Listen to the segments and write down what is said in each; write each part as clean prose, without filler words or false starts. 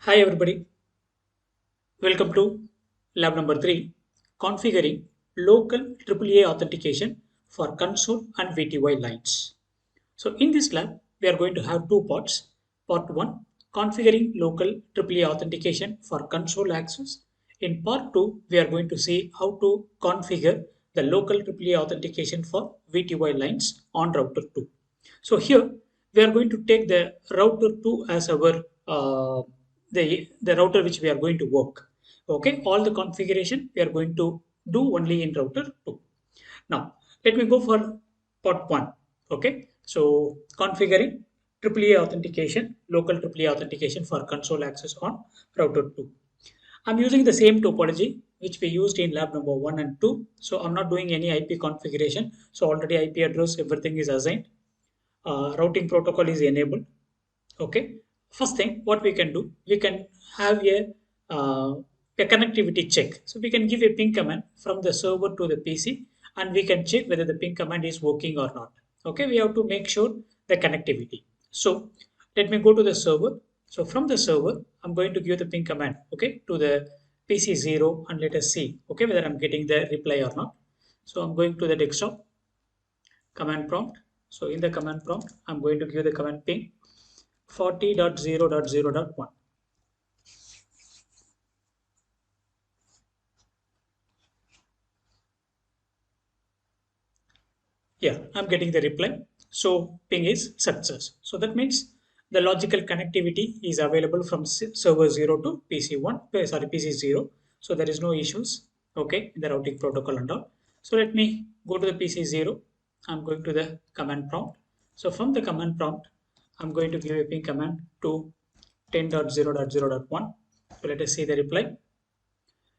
Hi everybody, welcome to lab number 3, configuring local AAA authentication for console and VTY lines. So in this lab, we are going to have two parts. Part 1, configuring local AAA authentication for console access. In part 2, we are going to see how to configure the local AAA authentication for VTY lines on router 2. So here we are going to take the router 2 as our the router which we are going to work. Okay, all the configuration we are going to do only in router 2. Now, let me go for part 1. Okay, so configuring AAA authentication, local AAA authentication for console access on router 2. I'm using the same topology which we used in lab number 1 and 2. So I'm not doing any IP configuration. So already IP address, everything is assigned. Routing protocol is enabled. Okay, first thing what we can do, we can have uh, a connectivity check. So we can give a ping command from the server to the PC, and we can check whether the ping command is working or not. Okay, we have to make sure the connectivity. So let me go to the server. So from the server, I'm going to give the ping command, okay, to the PC0, and let us see, okay, whether I'm getting the reply or not. So I'm going to the desktop command prompt. So in the command prompt, I'm going to give the command ping 40.0.0.1. Yeah, I'm getting the reply. So ping is success. So that means the logical connectivity is available from server 0 to PC1, sorry, PC0. So there is no issues, okay, in the routing protocol and all. So let me go to the PC0. I'm going to the command prompt. So from the command prompt, I'm going to give a ping command to 10.0.0.1. So let us see the reply.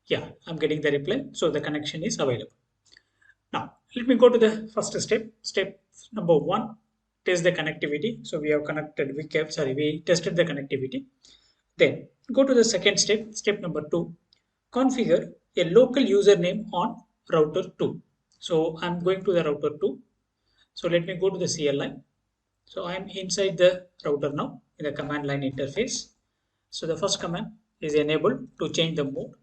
Yeah, I'm getting the reply. So the connection is available. Now, let me go to the first step. Step number 1, test the connectivity. So we have connected, we tested the connectivity. Then go to the second step, step number 2, configure a local username on router 2. So I'm going to the router 2. So let me go to the CLI. So I'm inside the router now in the command line interface. So the first command is enabled to change the mode.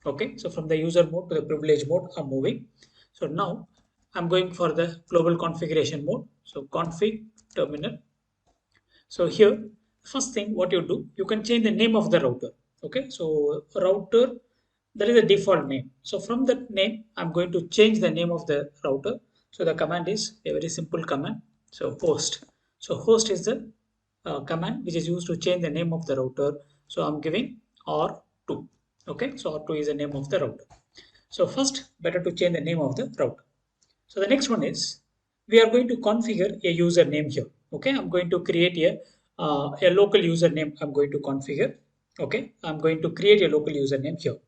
Okay, so from the user mode to the privilege mode, I'm moving. So now I'm going for the global configuration mode. So config terminal. So here, first thing what you do, you can change the name of the router. Okay, so router, that is a default name. So from that name, I'm going to change the name of the router. So the command is a very simple command. So host. So host is the command which is used to change the name of the router. So I'm giving R2. Okay, so R2 is the name of the router. So first, better to change the name of the router. So the next one is we are going to configure a username here. Okay, I'm going to create a local username. I'm going to configure. Okay, I'm going to create a local username here.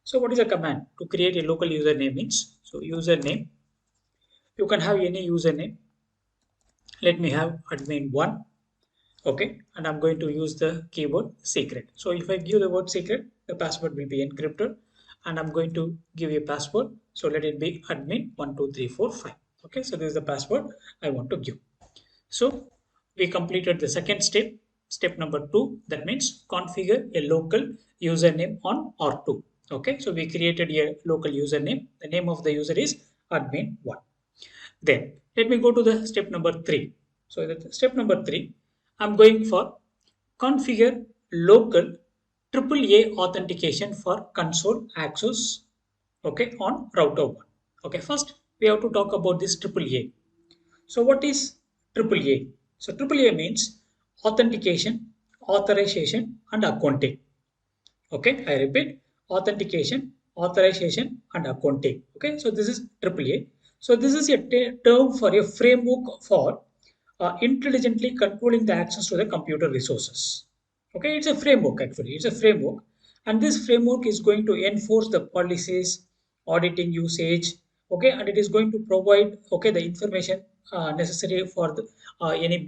So what is the command to create a local username means? So username, you can have any username. Let me have admin1. Okay, and I'm going to use the keyword secret. So if I give the word secret, the password will be encrypted, and I'm going to give a password. So let it be admin12345. Okay, so this is the password I want to give. So we completed the second step, step number 2. That means configure a local username on R2. Okay, so we created a local username. The name of the user is admin1. Then let me go to the step number 3. So that step number 3, I'm going for configure local AAA authentication for console access, okay, on router 1. Okay, first we have to talk about this AAA. So what is AAA? So AAA means authentication, authorization and accounting. Okay, I repeat, authentication, authorization and accounting. Okay, so this is AAA. So this is a term for a framework for intelligently controlling the access to the computer resources. Okay, it's a framework actually. It's a framework, and this framework is going to enforce the policies, auditing usage. Okay, and it is going to provide the information necessary for any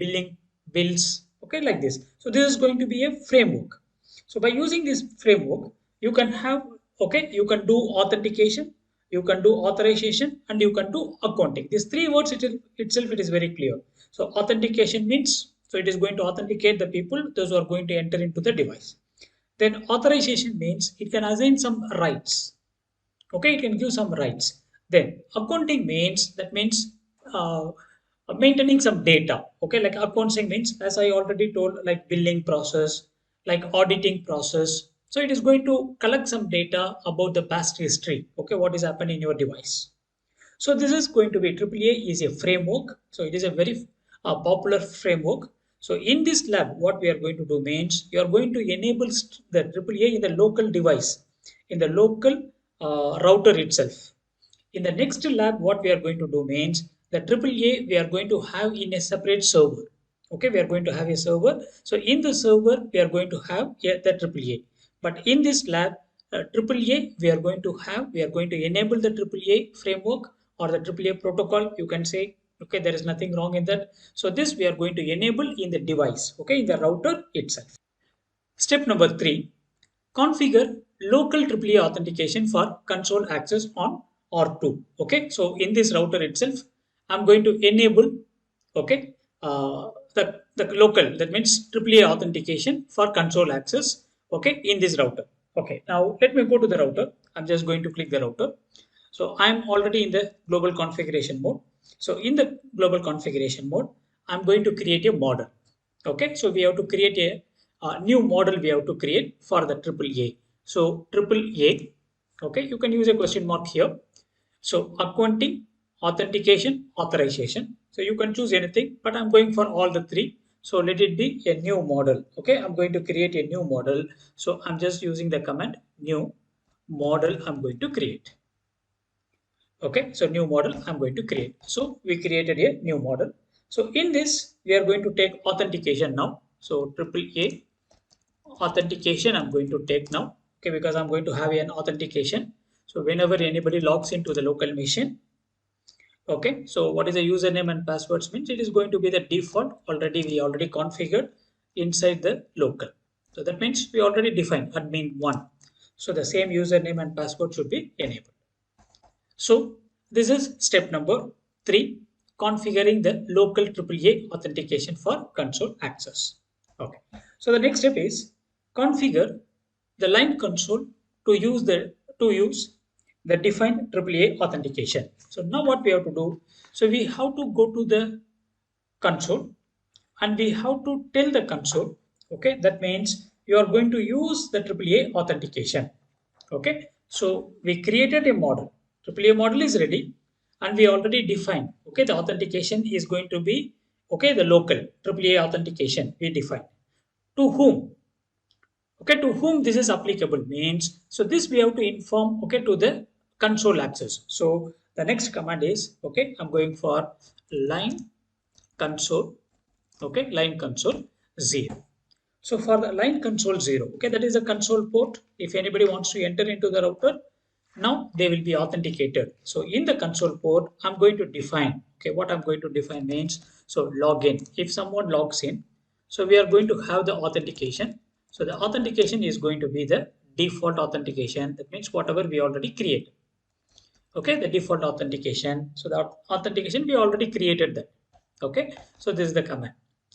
bills. Okay, like this. So this is going to be a framework. So by using this framework, you can have you can do authentication, you can do authorization, and you can do accounting. These three words itself it is very clear. So authentication means so it is going to authenticate the people those who are going to enter into the device. Then authorization means it can assign some rights. Okay, it can give some rights. Then accounting means that means uh, maintaining some data. Okay, like accounting means, as I already told, like billing process, like auditing process. So it is going to collect some data about the past history. Okay, what is happening in your device. So this is going to be AAA is a framework. So it is a very popular framework. So in this lab, what we are going to do means you are going to enable the AAA in the local device, in the local router itself. In the next lab, what we are going to do means the AAA we are going to have in a separate server. Okay, we are going to have a server. So in the server, we are going to have the AAA. But in this lab, AAA, we are going to enable the AAA framework or the AAA protocol. You can say, okay, there is nothing wrong in that. So this we are going to enable in the device, okay, in the router itself. Step number 3, configure local AAA authentication for console access on R2. Okay, so in this router itself, I'm going to enable, okay, the local, that means AAA authentication for console access, okay, in this router. Okay, now let me go to the router. I'm just going to click the router. So I'm already in the global configuration mode. So in the global configuration mode, I'm going to create a model. Okay, so we have to create a new model we have to create for the AAA. So AAA, okay, you can use a question mark here. So accounting, authentication, authorization. So you can choose anything, but I'm going for all the three. So let it be a new model. Okay, I'm going to create a new model. So I'm just using the command new model I'm going to create. Okay, so new model I'm going to create. So we created a new model. So in this, we are going to take authentication now. So AAA authentication I'm going to take now. Okay, because I'm going to have an authentication. So whenever anybody logs into the local machine, okay, so what is the username and passwords means it is going to be the default we already configured inside the local. So that means we already defined admin1. So the same username and password should be enabled. So this is step number 3, configuring the local AAA authentication for console access. Okay. So the next step is configure the line console to use the defined AAA authentication. So now what we have to do? So we have to go to the console and we have to tell the console, okay, that means you are going to use the AAA authentication. Okay, so we created a model. AAA model is ready and we already defined, okay, the authentication is going to be, okay, the local AAA authentication we defined. To whom? Okay, to whom this is applicable means, so this we have to inform, okay, to the console access. So the next command is, okay, I'm going for line console, okay, line console 0. So for the line console 0, okay, that is a console port. If anybody wants to enter into the router, now they will be authenticated. So in the console port, I'm going to define, okay, what I'm going to define means, so login. If someone logs in, so we are going to have the authentication. So the authentication is going to be the default authentication. That means whatever we already created. Okay, the default authentication. So the authentication we already created that. Okay, so this is the command.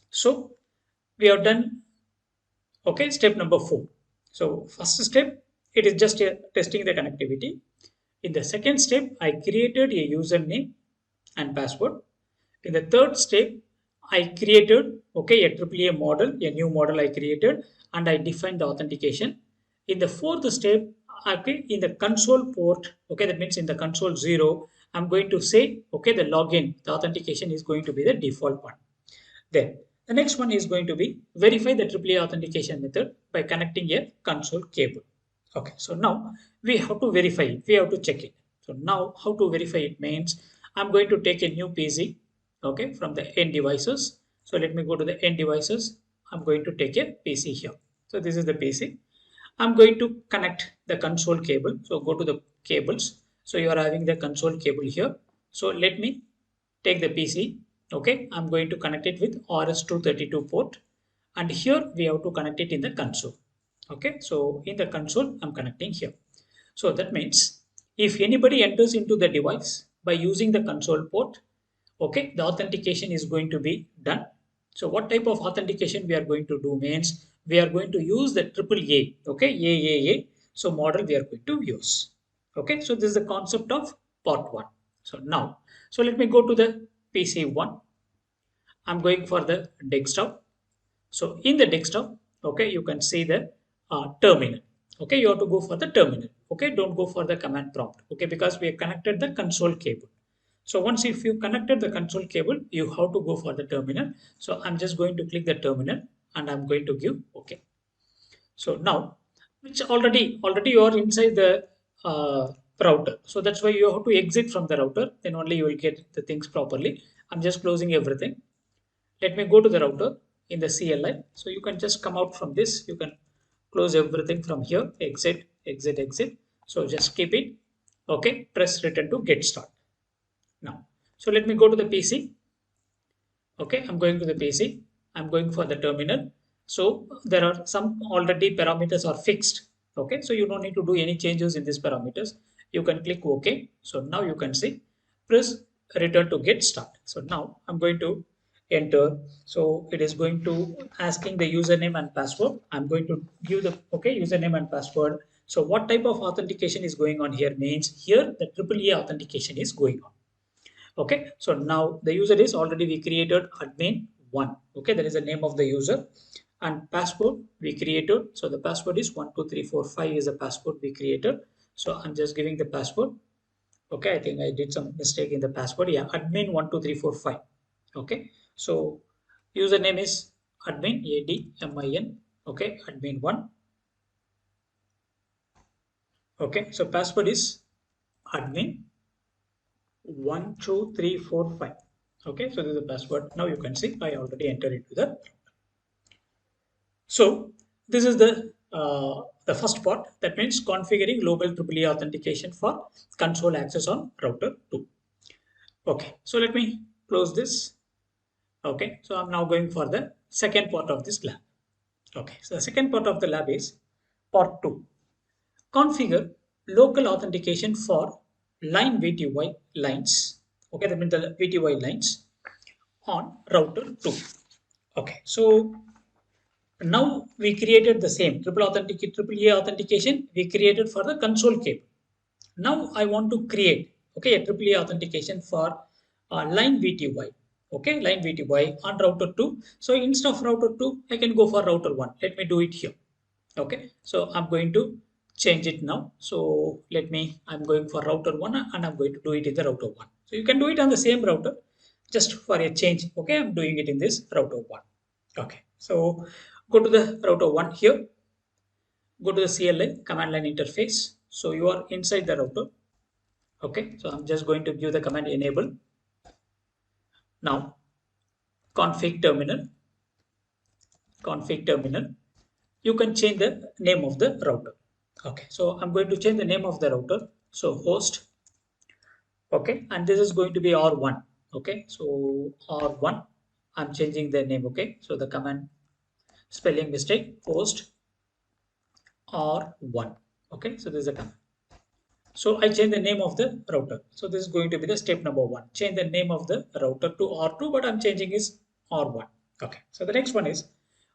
So we have done. Okay, step number 4. So first step, it is just testing the connectivity. In the second step, I created a username and password. In the third step, I created, okay, a AAA model, a new model I created, and I defined the authentication. In the fourth step, okay, in the console port, okay, that means in the console 0, I'm going to say, okay, the login, the authentication is going to be the default one. Then the next one is going to be verify the AAA authentication method by connecting a console cable. Okay, so now we have to verify it. We have to check it. So now how to verify it means I'm going to take a new PC, okay, from the end devices. So let me go to the end devices. I'm going to take a PC here. So this is the PC. I'm going to connect the console cable. So go to the cables. So you are having the console cable here. So let me take the PC. Okay, I'm going to connect it with RS232 port, and here we have to connect it in the console. Okay, so in the console, I'm connecting here. So that means if anybody enters into the device by using the console port, okay, the authentication is going to be done. So what type of authentication we are going to do means we are going to use the AAA, okay, AAA. So model we are going to use. Okay, so this is the concept of part one. So now, so let me go to the PC1. I'm going for the desktop. So in the desktop, okay, you can see the terminal. Okay, you have to go for the terminal. Okay, don't go for the command prompt. Okay, because we have connected the console cable. So once if you connected the console cable, you have to go for the terminal. So I'm just going to click the terminal and I'm going to give okay. So now, which already you are inside the router. So that's why you have to exit from the router. Then only you will get the things properly. I'm just closing everything. Let me go to the router in the CLI. So you can just come out from this. You can close everything from here. Exit, exit, exit. So just keep it. Okay. Press return to get start. Now, so let me go to the PC. Okay, I'm going to the PC. I'm going for the terminal. So there are some already parameters are fixed. Okay, so you don't need to do any changes in these parameters. You can click OK. So now you can see, press return to get start. So now I'm going to enter. So it is going to asking the username and password. I'm going to give the okay username and password. So what type of authentication is going on here means here the AAA authentication is going on. Okay, so now the user is already we created admin one. Okay, that is the name of the user and password we created. So the password is 12345 is the password we created. So I'm just giving the password. Okay, I think I did some mistake in the password. Yeah, admin 12345. Okay, so username is admin admin. Okay, admin one. Okay, so password is admin 12345. Okay, so this is the password. Now you can see I already entered into the. So this is the first part. That means configuring global AAA authentication for console access on router 2. Okay, so let me close this. Okay, so I'm now going for the second part of this lab. Okay, so the second part of the lab is part 2. Configure local authentication for line VTY lines. Okay, that means the VTY lines on router 2. Okay, so now we created the same AAA authentication we created for the console cable. Now I want to create okay a AAA authentication for line VTY. Okay, line VTY on router 2. So instead of router 2, I can go for router 1. Let me do it here. Okay, so I'm going to change it now. So I'm going for router 1 and I'm going to do it in the router 1. So you can do it on the same router just for a change. Okay, I'm doing it in this router 1. Okay, so go to the router 1 here. Go to the CLI command line interface. So you are inside the router. Okay, so I'm just going to give the command enable. Now config terminal. Config terminal. You can change the name of the router. Okay, so I'm going to change the name of the router. So host. Okay, and this is going to be R1. Okay, so R1. I'm changing the name. Okay, so the command spelling mistake host R1. Okay, so this is the command. So I change the name of the router. So this is going to be the step number 1. Change the name of the router to R2, but I'm changing is R1. Okay. So the next one is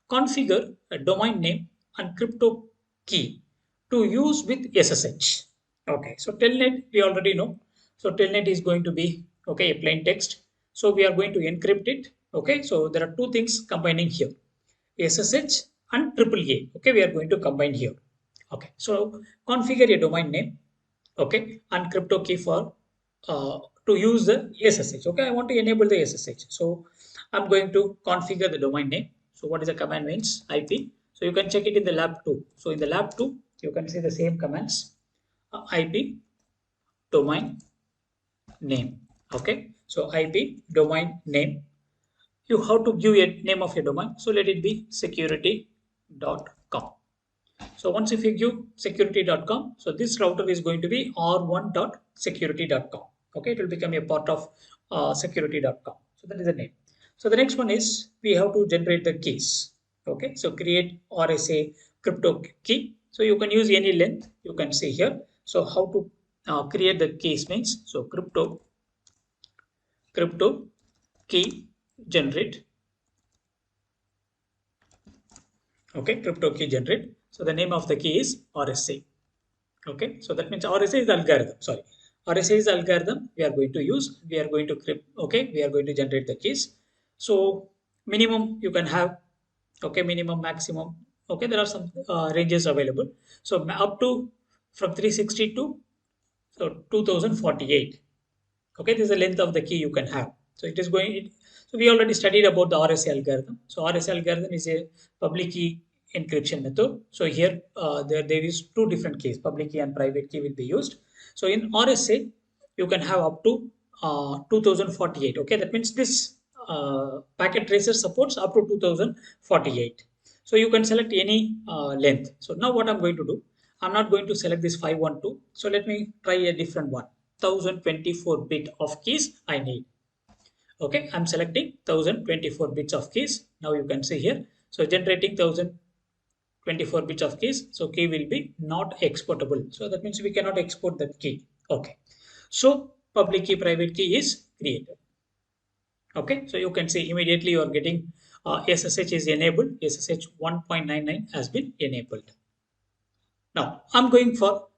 configure a domain name and crypto key to use with SSH. Okay. So telnet we already know. So telnet is going to be okay a plain text. So we are going to encrypt it. Okay. So there are two things combining here. SSH and AAA. Okay. We are going to combine here. Okay. So configure a domain name okay and crypto key for to use the SSH. Okay, I want to enable the SSH, so I'm going to configure the domain name. So what is the command means IP. So you can check it in the lab 2. So in the lab 2 you can see the same commands IP domain name. Okay, so IP domain name, you have to give a name of your domain. So let it be security.com. So once if you give security.com, so this router is going to be r1.security.com. Okay, it will become a part of security.com. So that is the name. So the next one is we have to generate the keys. Okay, so create RSA crypto key. So you can use any length. You can see here. So how to create the keys means so crypto key generate Okay, crypto key generate. So the name of the key is RSA. Okay, so that means RSA is algorithm. Sorry, RSA is algorithm we are going to use. We are going to crypt. Okay, we are going to generate the keys. So minimum you can have. Okay, minimum, maximum. Okay, there are some ranges available. So up to from 360 to 2048. Okay, this is the length of the key you can have. So it is going. So we already studied about the RSA algorithm. So RSA algorithm is a public key encryption method. So here there is two different keys, public key and private key will be used. So in RSA, you can have up to 2048. Okay, that means this packet tracer supports up to 2048. So you can select any length. So now what I'm going to do, I'm not going to select this 512. So let me try a different one. 1024 bit of keys I need. Okay, I'm selecting 1024 bits of keys. Now you can see here. So generating 1024 bits of keys. So key will be not exportable. So that means we cannot export that key. Okay. So public key, private key is created. Okay. So you can see immediately you are getting SSH is enabled. SSH 1.99 has been enabled. Now I'm going for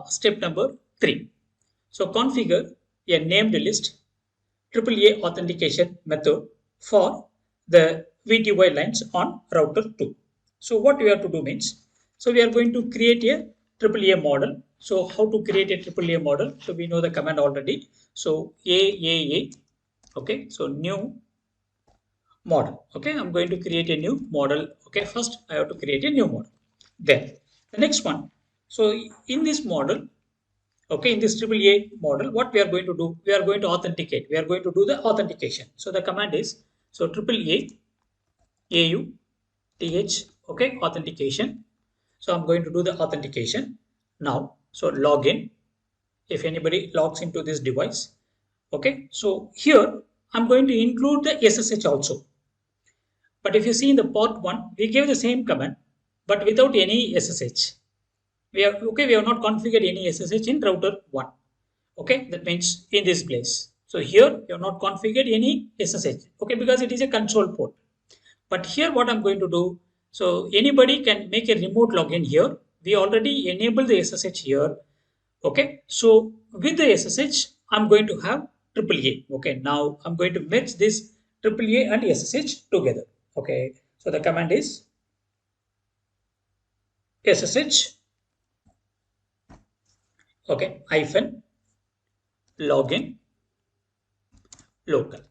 step number 3. So configure a named list AAA authentication method for the VTY lines on router 2. So what we have to do means, so we are going to create a AAA model. So how to create a AAA model? So we know the command already. So AAA, okay, so new model. Okay, I'm going to create a new model. Okay, first I have to create a new model. Then the next one. So in this model, okay, in this AAA model, what we are going to do, we are going to authenticate. We are going to do the authentication. So the command is, so AAA AUTH, okay, authentication. So I'm going to do the authentication now. So login, if anybody logs into this device. Okay, so here I'm going to include the SSH also. But if you see in the part 1, we gave the same command, but without any SSH. We have not configured any SSH in router 1. Okay, that means in this place. So here you have not configured any SSH. Okay, because it is a control port. But here what I'm going to do, so anybody can make a remote login here. We already enable the SSH here. Okay, so with the SSH, I'm going to have AAA. Okay, now I'm going to merge this AAA and SSH together. Okay, so the command is SSH, okay, hyphen login local.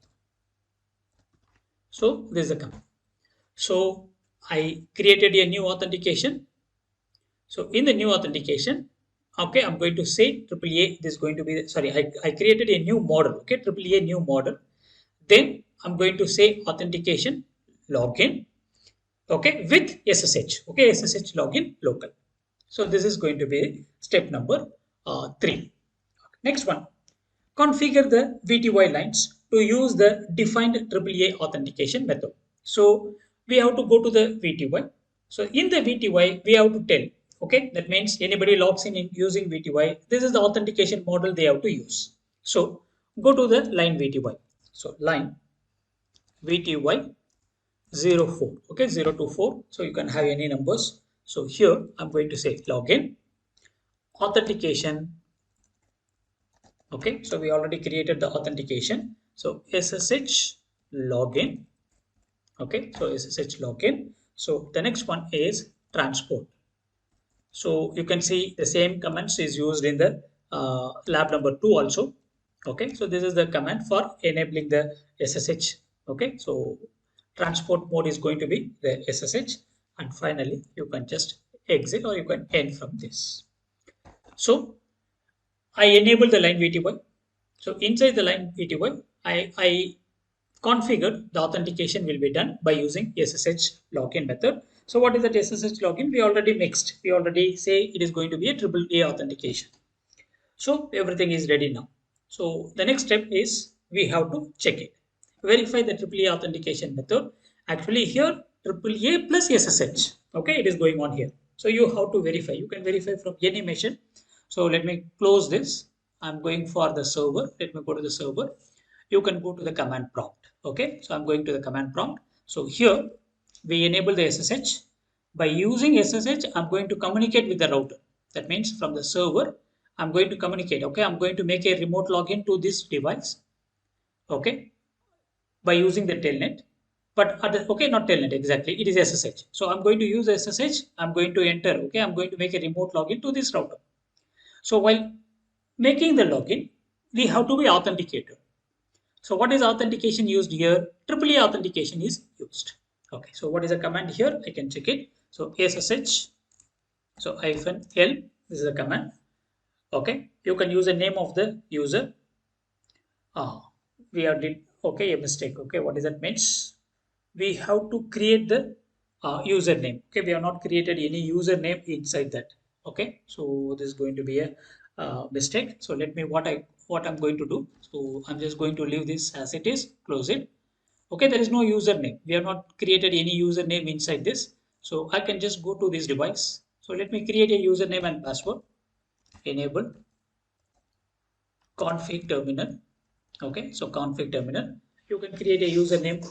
So this is the command. So I created a new authentication. So in the new authentication, okay, I'm going to say AAA. This is going to be, sorry, I created a new model. Okay, AAA new model. Then I'm going to say authentication login. Okay, with SSH. Okay, SSH login local. So this is going to be step number 3. Next one, configure the VTY lines to use the defined AAA authentication method. So we have to go to the VTY. So in the VTY, we have to tell, okay, that means anybody logs in using VTY, this is the authentication model they have to use. So go to the line VTY. So line VTY 04, okay, 0 to 4. So you can have any numbers. So here I'm going to say login, authentication. Okay, so we already created the authentication. So SSH login. Okay, so SSH login. So the next one is transport. So you can see the same commands is used in the lab number 2 also. Okay, so this is the command for enabling the SSH. Okay, so transport mode is going to be the SSH, and finally you can just exit or you can end from this. So I enable the line VTY. So inside the line VTY, I configured the authentication will be done by using SSH login method. So what is that SSH login? We already mixed. We already say it is going to be a AAA authentication. So everything is ready now. So the next step is we have to check it. Verify the AAA authentication method. Actually here AAA plus SSH. Okay, it is going on here. So you have to verify. You can verify from any machine. So let me close this. I'm going for the server. Let me go to the server. You can go to the command prompt. Okay, so I'm going to the command prompt. So here we enable the SSH. By using SSH, I'm going to communicate with the router. That means from the server, I'm going to communicate. Okay, I'm going to make a remote login to this device. Okay, by using the telnet. But okay, not telnet exactly. It is SSH. So I'm going to use SSH. I'm going to enter. Okay, I'm going to make a remote login to this router. So while making the login, we have to be authenticated. So what is authentication used here? AAA authentication is used. Okay, so what is the command here? I can check it. So SSH, so hyphen L, this is the command. Okay, you can use the name of the user. We have did, okay, a mistake. Okay, what does that means? We have to create the username. Okay, we have not created any username inside that. Okay, so this is going to be a mistake. So let me what I'm going to do. So I'm just going to leave this as it is. Close it. Okay, there is no username. We have not created any username inside this. So I can just go to this device. So let me create a username and password. Enable config terminal. Okay, so config terminal, you can create a username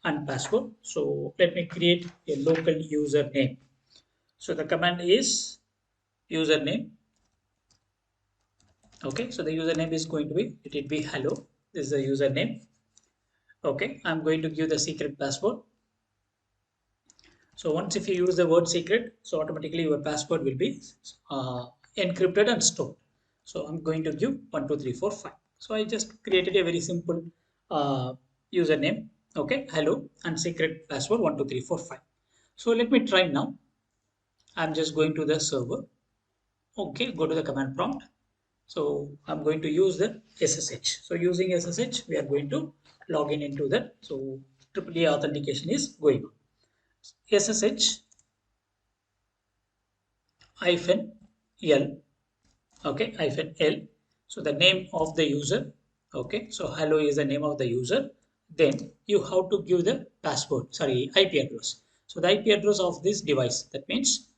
and password. So let me create a local username. So the command is username. Okay, so the username is going to be, it will be hello. This is the username. Okay, I'm going to give the secret password. So once if you use the word secret, so automatically your password will be encrypted and stored. So I'm going to give 12345. So I just created a very simple username. Okay, hello, and secret password 12345. So let me try now. I'm just going to the server. Okay, go to the command prompt. So I'm going to use the SSH. So using SSH, we are going to log in into that. So AAA authentication is going on. SSH hyphen L. Okay, hyphen L. So the name of the user. Okay, so hello is the name of the user. Then you have to give the password, sorry, IP address. So the IP address of this device, that means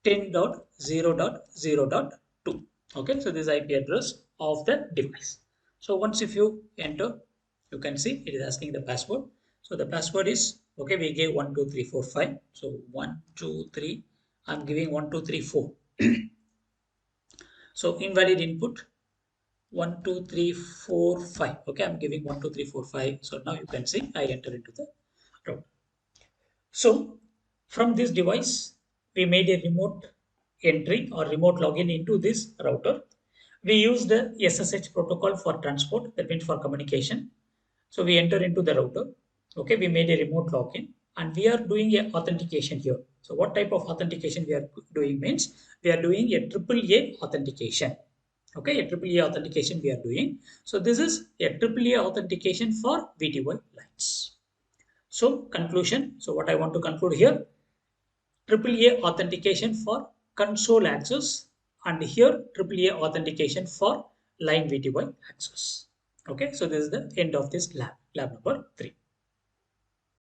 10.0.0.2. Okay, so this is IP address of the device. So once if you enter, you can see it is asking the password. So the password is, okay, we gave 12345. So 123, I'm giving 1234. So invalid input 12345. Okay, I'm giving 12345. So now you can see I enter into the route. So from this device, we made a remote entry or remote login into this router. We use the SSH protocol for transport, that means for communication. So we enter into the router. Okay, we made a remote login and we are doing a authentication here. So what type of authentication we are doing means we are doing a AAA authentication. Okay, a AAA authentication we are doing. So this is a AAA authentication for VTY lines. So conclusion. So what I want to conclude here, AAA authentication for console access and here AAA authentication for line VTY access. Okay, so this is the end of this lab number 3.